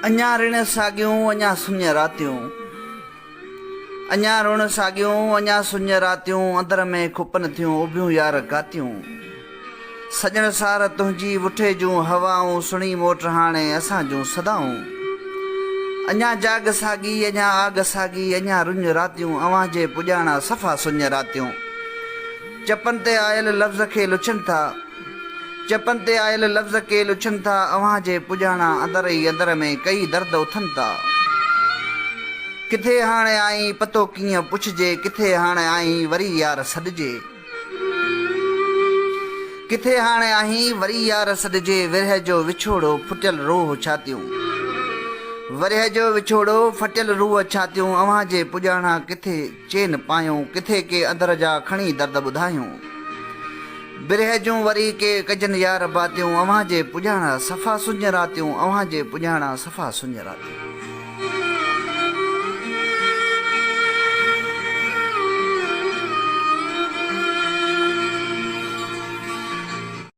अञा ऋण साॻियूं अञा सुञ रातियूं, अञा ऋण साॻियूं अञा सुञ रातियूं, अंदर में खुपन थियूं उभियूं यार कातियूं। सजण सार तुंहिंजी वुठे जूं हवाऊं, सुणी मोट हाणे असां जूं सदाऊं। अञा जाग साॻी अञा आग साॻी, अञा रुञ रातियूं अव्हां जे पुॼाणा सफ़ा सुञ रातियूं। चपन ते आयल लफ़्ज़ खे लुछनि था, चपन ते आयल लफ़्ज़ के लुछनि था, अव्हां जे पुॼाणा अंदर ई अंदर में कई दर्द उथनि था। किथे हाणे आई पतो कीअं पुछजे, किथे हाणे आई वरी यार सॾिजे, किथे हाणे आई वरी यार सॾिजे। विरह जो विछोड़ो फुटियल रूह छातियूं, विरह जो विछोड़ो फटियल रूह छातियूं, अव्हां जे पुॼाणा किथे चैन पायूं, किथे के अंदर जा खणी दर्द ॿुधायूं। बिरह जूं वरी के कजनि यार बातियूं, अव्हां जे पुॼाणा सफ़ा सुञ रातियूं, अव्हां जे पुॼाणा सफ़ा सुञ रातियूं।